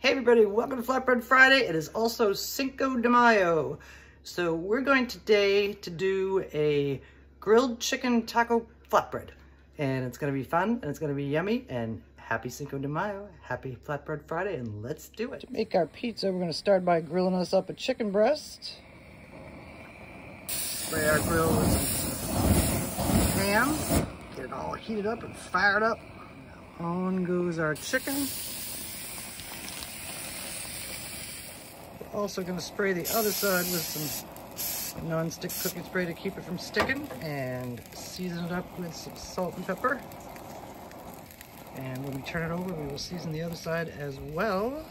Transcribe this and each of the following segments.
Hey everybody, welcome to Flatbread Friday. It is also Cinco de Mayo. So we're going today to do a grilled chicken taco flatbread. And it's gonna be fun and it's gonna be yummy, and happy Cinco de Mayo, happy Flatbread Friday, and let's do it. To make our pizza, we're gonna start by grilling us up a chicken breast. Spray our grill with some ham. Get it all heated up and fired up. On goes our chicken. Also going to spray the other side with some non-stick cooking spray to keep it from sticking, and season it up with some salt and pepper. And when we turn it over, we will season the other side as well.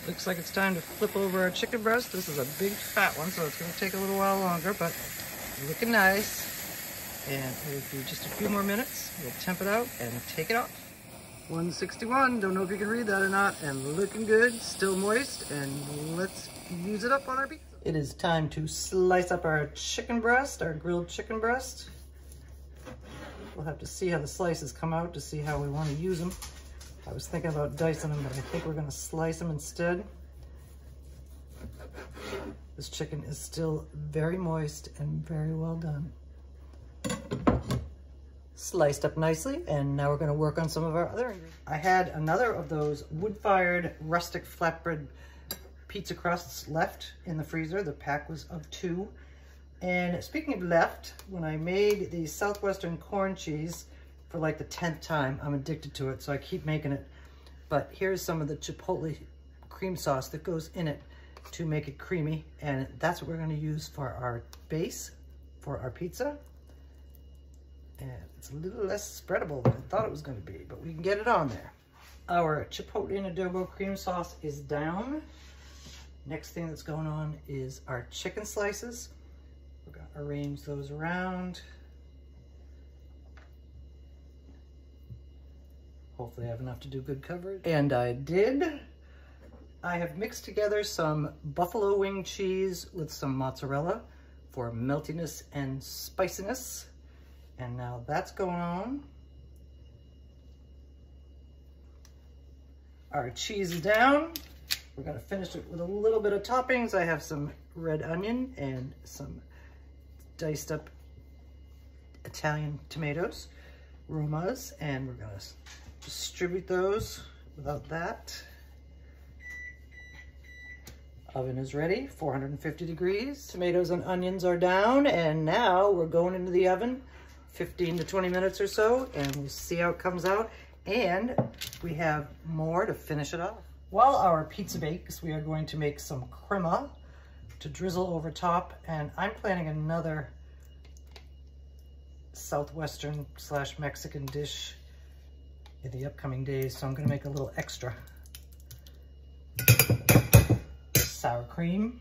Looks like it's time to flip over our chicken breast. This is a big fat one, so it's going to take a little while longer, but looking nice. And it will be just a few more minutes. We'll temp it out and take it off. 161, don't know if you can read that or not, and looking good, still moist, and let's use it up on our pizza. It is time to slice up our chicken breast, our grilled chicken breast. We'll have to see how the slices come out to see how we want to use them. I was thinking about dicing them, but I think we're going to slice them instead. This chicken is still very moist and very well done. Sliced up nicely, and now we're going to work on some of our other ingredients. I had another of those wood-fired rustic flatbread pizza crusts left in the freezer. The pack was of 2. And speaking of left, when I made the Southwestern corn cheese for like the 10th time, I'm addicted to it, so I keep making it. But here's some of the chipotle cream sauce that goes in it to make it creamy, and that's what we're going to use for our base for our pizza. And it's a little less spreadable than I thought it was going to be, but we can get it on there. Our chipotle and adobo cream sauce is down. Next thing that's going on is our chicken slices. We're going to arrange those around. Hopefully I have enough to do good coverage. And I did. I have mixed together some buffalo wing cheese with some mozzarella for meltiness and spiciness. And now that's going on. Our cheese is down. We're gonna finish it with a little bit of toppings. I have some red onion and some diced up Italian tomatoes, romas, and we're gonna distribute those without that. Oven is ready, 450 degrees. Tomatoes and onions are down, and now we're going into the oven. 15 to 20 minutes or so, and we'll see how it comes out. And we have more to finish it off. While our pizza bakes, we are going to make some crema to drizzle over top, and I'm planning another Southwestern / Mexican dish in the upcoming days, so I'm gonna make a little extra. Sour cream.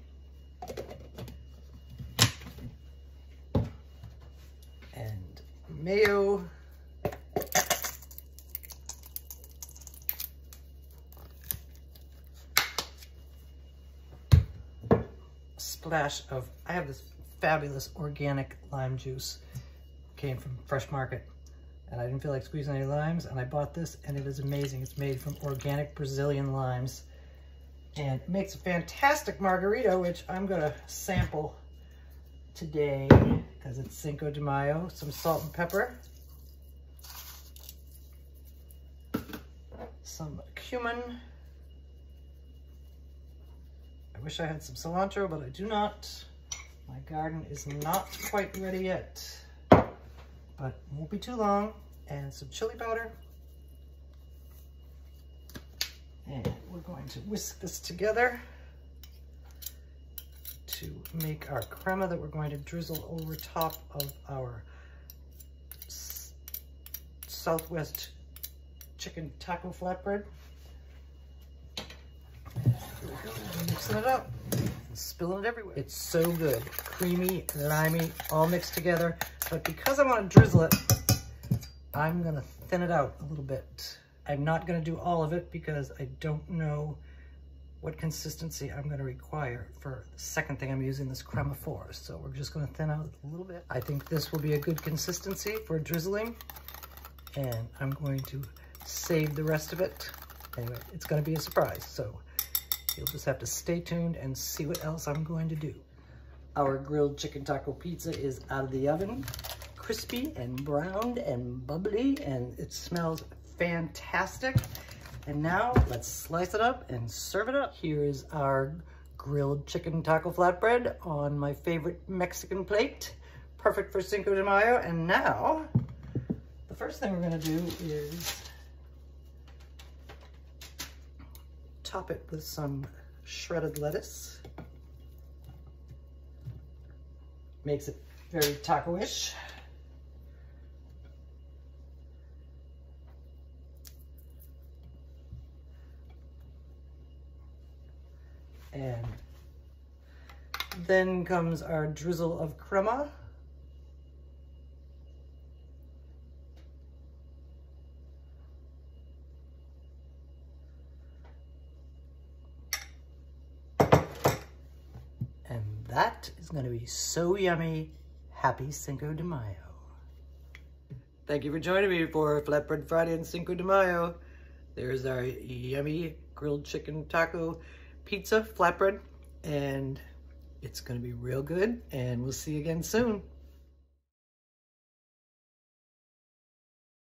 Mayo, splash of, I have this fabulous organic lime juice, came from Fresh Market, and I didn't feel like squeezing any limes, and I bought this, and it is amazing. It's made from organic Brazilian limes, and it makes a fantastic margarita, which I'm gonna sample today because it's Cinco de Mayo. Some salt and pepper, some cumin. I wish I had some cilantro, but I do not. My garden is not quite ready yet, but won't be too long. And some chili powder. And we're going to whisk this together to make our crema that we're going to drizzle over top of our Southwest chicken taco flatbread. Here we go, mixing it up, spilling it everywhere. It's so good, creamy, limey, all mixed together. But because I want to drizzle it, I'm gonna thin it out a little bit. I'm not gonna do all of it because I don't know what consistency I'm going to require for the second thing I'm using this crema for. So we're just going to thin out a little bit. I think this will be a good consistency for drizzling, and I'm going to save the rest of it Anyway, it's gonna be a surprise, so you'll just have to stay tuned and see what else I'm going to do. Our grilled chicken taco pizza is out of the oven, crispy and browned and bubbly, and it smells fantastic. And now let's slice it up and serve it up. Here is our grilled chicken taco flatbread on my favorite Mexican plate. Perfect for Cinco de Mayo. And now, the first thing we're gonna do is top it with some shredded lettuce. Makes it very taco-ish. And then comes our drizzle of crema. And that is going to be so yummy. Happy Cinco de Mayo. Thank you for joining me for Flatbread Friday and Cinco de Mayo. There's our yummy grilled chicken taco pizza flatbread, and it's going to be real good, and we'll see you again soon.